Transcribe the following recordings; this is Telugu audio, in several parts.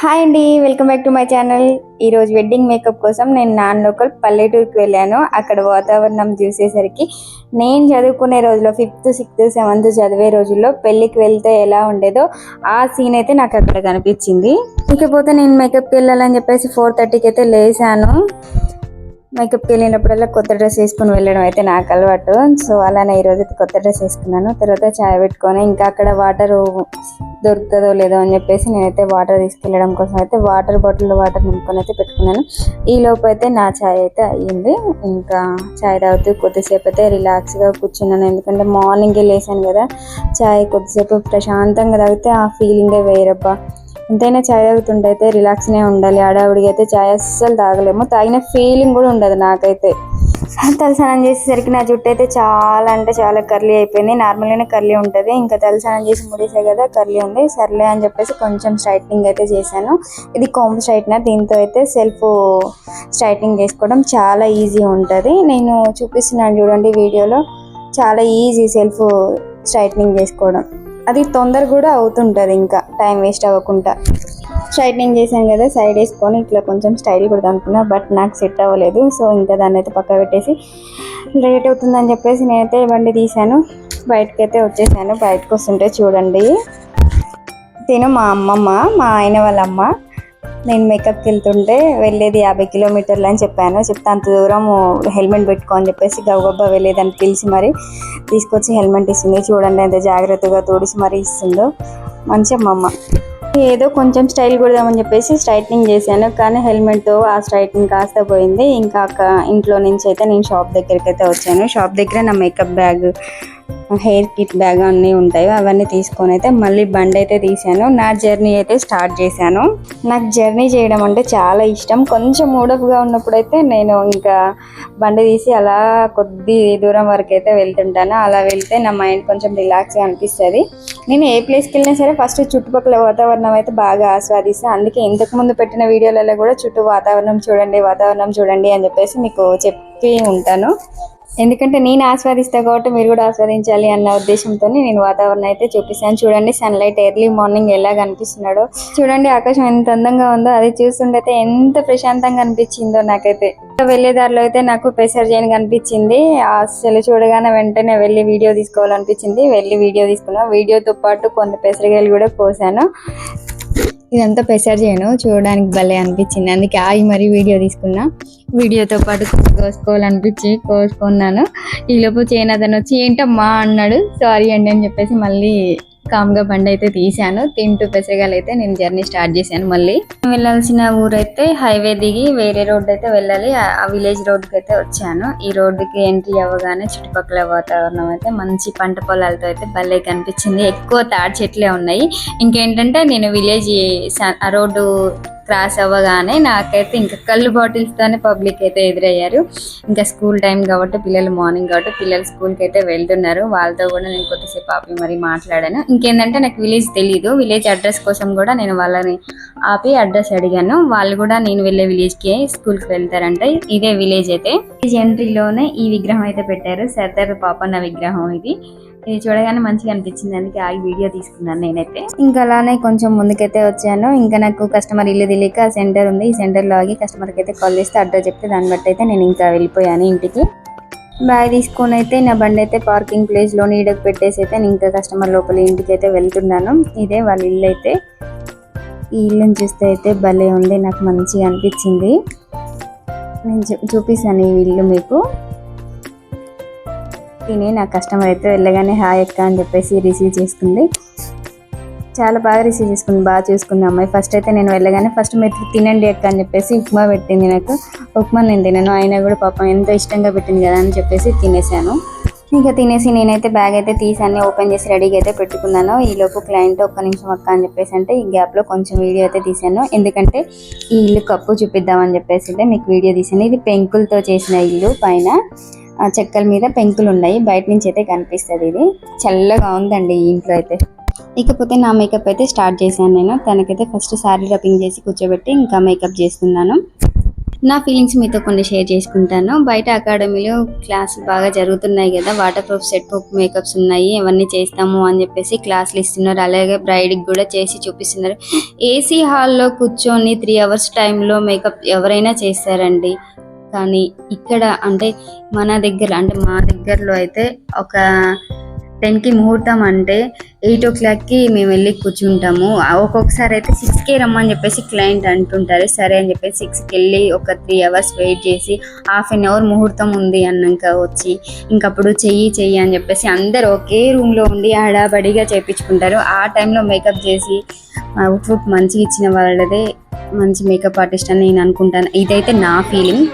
హాయ్ అండి, welcome back to my channel. ఈరోజు వెడ్డింగ్ మేకప్ కోసం నేను నాన్ లోకల్ పల్లెటూరుకి వెళ్ళాను. అక్కడ వాతావరణం చూసేసరికి నేను చదువుకునే రోజుల్లో 5th 6th 7th చదివే రోజుల్లో పెళ్ళికి వెళ్తే ఎలా ఉండేదో ఆ సీన్ అయితే నాకు అక్కడ కనిపించింది. ఇకపోతే నేను మేకప్కి వెళ్ళాలని చెప్పేసి 4:30కి అయితే లేసాను. మేకప్కి వెళ్ళినప్పుడల్లా కొత్త డ్రెస్ వేసుకుని వెళ్ళడం అయితే నాకు అలవాటు. సో అలానే ఈరోజు కొత్త డ్రెస్ వేసుకున్నాను. తర్వాత చాయ్ పెట్టుకొని ఇంకా అక్కడ వాటర్ దొరుకుతుందో లేదో అని చెప్పేసి నేనైతే వాటర్ తీసుకెళ్ళడం కోసం అయితే వాటర్ బాటిల్లో వాటర్ నింపుకొని అయితే పెట్టుకున్నాను. ఈ లోపు అయితే నా చాయ్ అయితే అయ్యింది. ఇంకా చాయ్ తాగుతూ కొద్దిసేపు అయితే రిలాక్స్గా కూర్చున్నాను. ఎందుకంటే మార్నింగే లేసాను కదా, చాయ్ కొద్దిసేపు ప్రశాంతంగా తాగితే ఆ ఫీలింగే వేరబ్బా. ఎంతైనా చాయ్ తాగుతుంటే అయితే రిలాక్స్నే ఉండాలి. ఆడావిడిగా అయితే చాయ్ అస్సలు తాగలేము, తాగిన ఫీలింగ్ కూడా ఉండదు నాకైతే. తలస్నానం చేసేసరికి నా జుట్టు అయితే చాలా అంటే చాలా కర్లీ అయిపోయింది. నార్మల్గానే కర్లీ ఉంటుంది, ఇంకా తలస్నానం చేసి ముడేసే కదా కర్లీ ఉంది. సర్లే అని చెప్పేసి కొంచెం స్ట్రైట్నింగ్ అయితే చేశాను. ఇది కోంబ్ స్ట్రైట్నర్, దీంతో అయితే సెల్ఫ్ స్ట్రైట్నింగ్ చేసుకోవడం చాలా ఈజీ ఉంటుంది. నేను చూపిస్తున్నాను చూడండి వీడియోలో, చాలా ఈజీ సెల్ఫ్ స్ట్రైట్నింగ్ చేసుకోవడం. అది తొందర కూడా అవుతుంటుంది, ఇంకా టైం వేస్ట్ అవ్వకుండా. స్ట్రైట్నింగ్ చేశాను కదా, సైడ్ వేసుకొని ఇట్లా కొంచెం స్టైల్ కూడా అనుకున్నా, బట్ నాకు సెట్ అవ్వలేదు. సో ఇంకా దాన్ని అయితే పక్క పెట్టేసి లేట్ అవుతుందని చెప్పేసి నేనైతే బండి తీసాను, బయటకైతే వచ్చేసాను. బయటకు వస్తుంటే చూడండి, తిను మా అమ్మమ్మ, మా ఆయన వాళ్ళ అమ్మ. నేను మేకప్కి వెళ్తుంటే వెళ్ళేది 50 కిలోమీటర్లు అని చెప్పాను. చెప్తే అంత దూరం హెల్మెట్ పెట్టుకో అని చెప్పేసి గబగబా వెళ్ళేదాన్ని పిలిచి మరి తీసుకొచ్చి హెల్మెట్ ఇస్తుంది. చూడండి ఎంత జాగ్రత్తగా తోడిసి మరీ ఇస్తుందో, మంచి అమ్మమ్మ. ఏదో కొంచెం స్టైల్ కొడదామని చెప్పేసి స్ట్రైట్నింగ్ చేశాను, కానీ హెల్మెట్తో ఆ స్ట్రైట్నింగ్ కాస్త పోయింది. ఇంకా ఇంట్లో నుంచి అయితే నేను షాప్ దగ్గరికి అయితే వచ్చాను. షాప్ దగ్గర నా makeup bag, hair kit bag అన్నీ ఉంటాయి, అవన్నీ తీసుకొని అయితే మళ్ళీ బండి అయితే తీసాను. నా జర్నీ అయితే స్టార్ట్ చేశాను. నాకు జర్నీ చేయడం అంటే చాలా ఇష్టం. కొంచెం మూడఫ్గా ఉన్నప్పుడైతే నేను ఇంకా బండి తీసి అలా కొద్ది దూరం వరకు అయితే వెళ్తుంటాను. అలా వెళ్తే నా మైండ్ కొంచెం రిలాక్స్గా అనిపిస్తుంది. నేను ఏ ప్లేస్కి వెళ్ళినా సరే ఫస్ట్ చుట్టుపక్కల వాతావరణం అయితే బాగా ఆస్వాదిస్తాను. అందుకే ఇంతకుముందు పెట్టిన వీడియోలలో కూడా చుట్టూ వాతావరణం చూడండి అని చెప్పేసి మీకు చెప్పి ఉంటాను. ఎందుకంటే నేను ఆస్వాదిస్తా కాబట్టి మీరు కూడా ఆస్వాదించాలి అన్న ఉద్దేశంతో నేను వాతావరణం అయితే చూపిస్తాను. చూడండి సన్లైట్ ఎర్లీ మార్నింగ్ ఎలా కనిపిస్తున్నాడో, చూడండి ఆకాశం ఎంత అందంగా ఉందో. అది చూస్తుంటే ఎంత ప్రశాంతంగా అనిపించిందో నాకైతే. వెళ్ళేదారిలో అయితే నాకు పెసర్ జైన్ కనిపించింది. అసలు చూడగానే వెంటనే వెళ్ళి వీడియో తీసుకోవాలనిపించింది. వెళ్ళి వీడియో తీసుకున్నా. వీడియోతో పాటు కొన్ని పెసరకాయలు కూడా కోసాను. ఇదంతా పెసర్ చేయను, చూడడానికి భలే అనిపించింది, అందుకే ఆగి మరీ వీడియో తీసుకున్నా. వీడియోతో పాటు కోసుకోవాలనిపించి కోసుకున్నాను. ఈలోపు చేయనతను వచ్చి ఏంటమ్మా అన్నాడు. సారీ అండి అని చెప్పేసి మళ్ళీ కామ్గా బండి అయితే తీశాను. తింటూ పెసరగాలు అయితే నేను జర్నీ స్టార్ట్ చేశాను. మళ్ళీ వెళ్ళాల్సిన ఊరైతే హైవే దిగి వేరే రోడ్డు అయితే వెళ్ళాలి. ఆ విలేజ్ రోడ్డుకి అయితే వచ్చాను. ఈ రోడ్డుకి ఎంట్రీ అవ్వగానే చుట్టుపక్కల వాతావరణం అయితే మంచి పంట పొలాలతో అయితే భలే కనిపించింది. ఎక్కువ తాడి చెట్లే ఉన్నాయి. ఇంకేంటంటే నేను విలేజ్ ఆ రోడ్డు క్రాస్ అవ్వగానే నాకైతే ఇంకా కళ్ళు బాటిల్స్తోనే పబ్లిక్ అయితే ఎదురయ్యారు. ఇంకా స్కూల్ టైం కాబట్టి పిల్లలు మార్నింగ్ కాబట్టి పిల్లలు స్కూల్కి అయితే వెళ్తున్నారు. వాళ్ళతో కూడా నేను కొద్దిసేపు ఆపి మరీ మాట్లాడాను. ఇంకేంటంటే నాకు విలేజ్ తెలీదు, విలేజ్ అడ్రస్ కోసం కూడా నేను వాళ్ళని ఆపి అడ్రస్ అడిగాను. వాళ్ళు కూడా నేను వెళ్ళే విలేజ్కి స్కూల్కి వెళ్తారంటే. ఇదే విలేజ్ అయితే. విలేజ్ ఎంట్రీలోనే ఈ విగ్రహం అయితే పెట్టారు, సర్దార్ పాపన్న విగ్రహం. ఇది చూడగానే మంచిగా అనిపించింది, అందుకే ఆగి వీడియో తీసుకున్నాను నేనైతే. ఇంకా అలానే కొంచెం ముందుకైతే వచ్చాను. ఇంకా నాకు కస్టమర్ ఇల్లు తెలియక సెంటర్ ఉంది, ఈ సెంటర్లో ఆగి కస్టమర్కి అయితే కాల్ చేస్తే అడ్రస్ చెప్తే దాన్ని బట్టి అయితే నేను ఇంకా వెళ్ళిపోయాను ఇంటికి. బ్యాగ్ తీసుకొని అయితే నా బండి అయితే పార్కింగ్ ప్లేస్లో నీడకు పెట్టేసి అయితే నేను ఇంకా కస్టమర్ లోపల ఇంటికి అయితే వెళ్తున్నాను. ఇదే వాళ్ళ ఇల్లు అయితే. ఈ ఇల్లుని చూస్తే అయితే భలే ఉంది, నాకు మంచిగా అనిపించింది. నేను చూపిస్తాను ఈ ఇల్లు మీకు. తిని నా కస్టమర్ అయితే వెళ్ళగానే హాయ్ అక్క అని చెప్పేసి రిసీవ్ చేసుకుంది. చాలా బాగా రిసీవ్ చేసుకుంది, బాగా చూసుకుంది అమ్మాయి. ఫస్ట్ అయితే నేను వెళ్ళగానే ఫస్ట్ మీరు తినండి అక్క అని చెప్పేసి ఉప్మా పెట్టింది నాకు. ఉప్మా నేను తిన్నాను, అయినా కూడా పాపం ఎంతో ఇష్టంగా పెట్టింది కదా అని చెప్పేసి తినేసాను. ఇంకా తినేసి నేనైతే బ్యాగ్ అయితే తీసాన్ని ఓపెన్ చేసి రెడీగా అయితే పెట్టుకున్నాను. ఈలోపు క్లయింట్ ఒక్క నిమిషం అక్క అని చెప్పేసి అంటే ఈ గ్యాప్లో కొంచెం వీడియో అయితే తీసాను. ఎందుకంటే ఈ ఇల్లు కప్పు చూపిద్దామని చెప్పేసి అయితే మీకు వీడియో తీసాను. ఇది పెంకులతో చేసిన ఇల్లు, పైన చెక్కల మీద పెంకులు ఉన్నాయి, బయట నుంచి అయితే కనిపిస్తుంది. ఇది చల్లగా ఉందండి ఈ ఇంట్లో అయితే. ఇకపోతే నా మేకప్ అయితే స్టార్ట్ చేశాను నేను. తనకైతే ఫస్ట్ శారీ రబ్బింగ్ చేసి కూర్చోబెట్టి ఇంకా మేకప్ చేస్తున్నాను. నా ఫీలింగ్స్ మీతో కొన్ని షేర్ చేసుకుంటాను. బయట అకాడమీలో క్లాసులు బాగా జరుగుతున్నాయి కదా, water proof set proof makeups ఉన్నాయి, ఇవన్నీ చేస్తాము అని చెప్పేసి క్లాసులు ఇస్తున్నారు. అలాగే బ్రైడ్కి కూడా చేసి చూపిస్తున్నారు. ఏసీ హాల్లో కూర్చొని 3 hours టైంలో మేకప్ ఎవరైనా చేస్తారండి. కానీ ఇక్కడ అంటే మా దగ్గరలో అయితే ఒక 10కి ముహూర్తం అంటే 8 o'clockకి మేము వెళ్ళి కూర్చుంటాము. ఒక్కొక్కసారి అయితే 6కే రమ్మని చెప్పేసి క్లయింట్ అంటుంటారు. సరే అని చెప్పేసి 6కి వెళ్ళి ఒక 3 hours వెయిట్ చేసి ½ an hour ముహూర్తం ఉంది అన్నాక వచ్చి ఇంకప్పుడు చెయ్యి అని చెప్పేసి అందరు ఒకే రూమ్లో ఉండి హడాబడిగా చేయించుకుంటారు. ఆ టైంలో మేకప్ చేసి అవుట్పుట్ మంచిగా ఇచ్చిన వాళ్ళదే మంచి మేకప్ ఆర్టిస్ట్ అని నేను అనుకుంటాను. ఇదైతే నా ఫీలింగ్.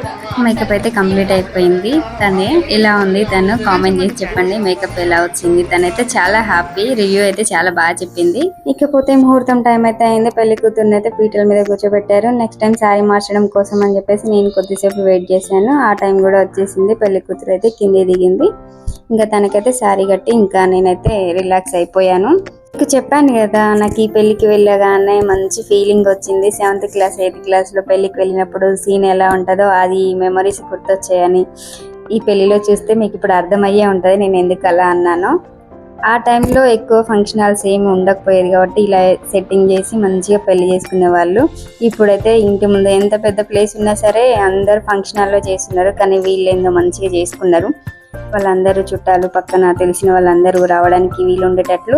మేకప్ అయితే కంప్లీట్ అయిపోయింది. తనే ఎలా ఉంది తను కామెంట్ చేసి చెప్పండి. మేకప్ ఎలా వచ్చింది. తనైతే చాలా హ్యాపీ. రివ్యూ అయితే చాలా బాగా చెప్పింది. ఇకపోతే ముహూర్తం టైం అయితే అయింది. పెళ్లి కూతురుని అయితే పీటల మీద కూర్చోబెట్టారు. నెక్స్ట్ టైం శారీ మార్చడం కోసం అని చెప్పేసి నేను కొద్దిసేపు వెయిట్ చేశాను. ఆ టైం కూడా వచ్చేసింది. పెళ్లి కూతురు అయితే కింది దిగింది. ఇంకా తనకైతే శారీ కట్టి ఇంకా నేనైతే రిలాక్స్ అయిపోయాను. మీకు చెప్పాను కదా, నాకు ఈ పెళ్ళికి వెళ్ళగానే మంచి ఫీలింగ్ వచ్చింది. 7th క్లాస్ 8th క్లాస్లో పెళ్ళికి వెళ్ళినప్పుడు సీన్ ఎలా ఉంటుందో అది మెమరీస్ గుర్తొచ్చాయని ఈ పెళ్ళిలో చూస్తే మీకు ఇప్పుడు అర్థమయ్యే ఉంటుంది నేను ఎందుకు అలా అన్నానో. ఆ టైంలో ఎక్కువ ఫంక్షన్ హాల్స్ ఏమి ఉండకపోయేది కాబట్టి ఇలా సెట్టింగ్ చేసి మంచిగా పెళ్లి చేసుకునే వాళ్ళు. ఇప్పుడైతే ఇంటి ముందు ఎంత పెద్ద ప్లేస్ ఉన్నా సరే అందరు ఫంక్షన్ హాల్లో చేస్తున్నారు. కానీ వీళ్ళు ఏందో మంచిగా చేసుకున్నారు. వాళ్ళందరూ చుట్టాలు పక్కన తెలిసిన వాళ్ళందరూ రావడానికి వీలు ఉండేటట్లు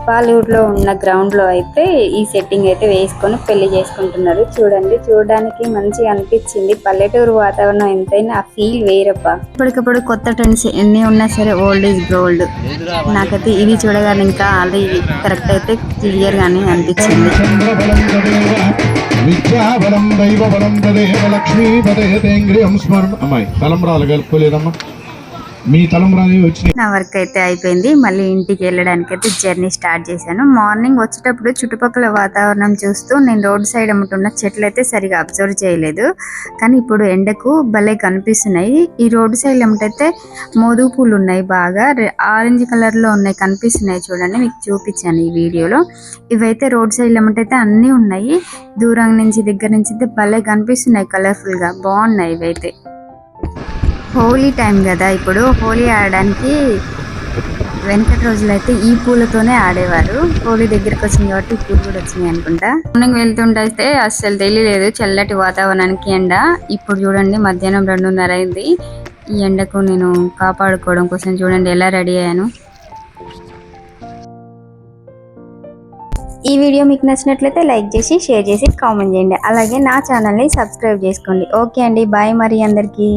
బాలీవుడ్లో ఉన్న గ్రౌండ్లో అయితే ఈ సెట్టింగ్ అయితే వేసుకొని పెళ్లి చేసుకుంటున్నారు. చూడండి, చూడడానికి మంచిగా అనిపించింది. పల్లెటూరు వాతావరణం ఎంతైనా ఆ ఫీల్ వేరప్ప. ఇప్పటికప్పుడు కొత్త ట్రెండ్స్ ఎన్ని ఉన్నా సరే ఓల్డ్ ఈజ్ గోల్డ్. నాకైతే ఇది చూడగానే ఇంకా అది కరెక్ట్ అయితే క్లియర్ గానే అనిపించింది. విద్యాబలం దైవబలం తదేవ లక్ష్మీపదే తేంగ్రియం స్మరణ. అమ్మాయి తలంబ్రాలు కలుపుకోలేదమ్మా, మీ తలంబ్రాలు వచ్చి. నా వర్క్ అయితే అయిపోయింది. మళ్ళీ ఇంటికి వెళ్ళడానికి అయితే జర్నీ స్టార్ట్ చేశాను. మార్నింగ్ వచ్చేటప్పుడు చుట్టుపక్కల వాతావరణం చూస్తూ నేను రోడ్ సైడ్ అమ్ముతున్న చెట్లు అయితే సరిగా అబ్జర్వ్ చేయలేదు. కానీ ఇప్పుడు ఎండకు భలే కనిపిస్తున్నాయి. ఈ రోడ్ సైడ్ ఏమిటైతే మోదుగు పూలు ఉన్నాయి, బాగా ఆరెంజ్ కలర్లో ఉన్నాయి, కనిపిస్తున్నాయి. చూడండి, మీకు చూపించాను ఈ వీడియోలో. ఇవైతే రోడ్ సైడ్ ఏమిటైతే అన్నీ ఉన్నాయి. దూరం నుంచి దగ్గర నుంచి అయితే భలే కనిపిస్తున్నాయి, కలర్ఫుల్గా బాగున్నాయి ఇవైతే. హోలీ టైం కదా, ఇప్పుడు హోలీ ఆడడానికి వెనకటి రోజులు అయితే ఈ పూలతోనే ఆడేవారు. హోలీ దగ్గరికి వచ్చింది కాబట్టి ఈ పూలు కూడా వచ్చినాయి అనుకుంటా. మార్నింగ్ వెళ్తుంటే అయితే అస్సలు తెలియలేదు చల్లటి వాతావరణానికి ఎండ. ఇప్పుడు చూడండి మధ్యాహ్నం 2:30 అయింది. ఈ ఎండకు నేను కాపాడుకోవడం కోసం చూడండి ఎలా రెడీ అయ్యాను. ఈ వీడియో మీకు నచ్చినట్లయితే లైక్ చేసి షేర్ చేసి కామెంట్ చేయండి. అలాగే నా ఛానల్ని సబ్స్క్రైబ్ చేసుకోండి. ఓకే అండి, బాయ్ మరి అందరికీ.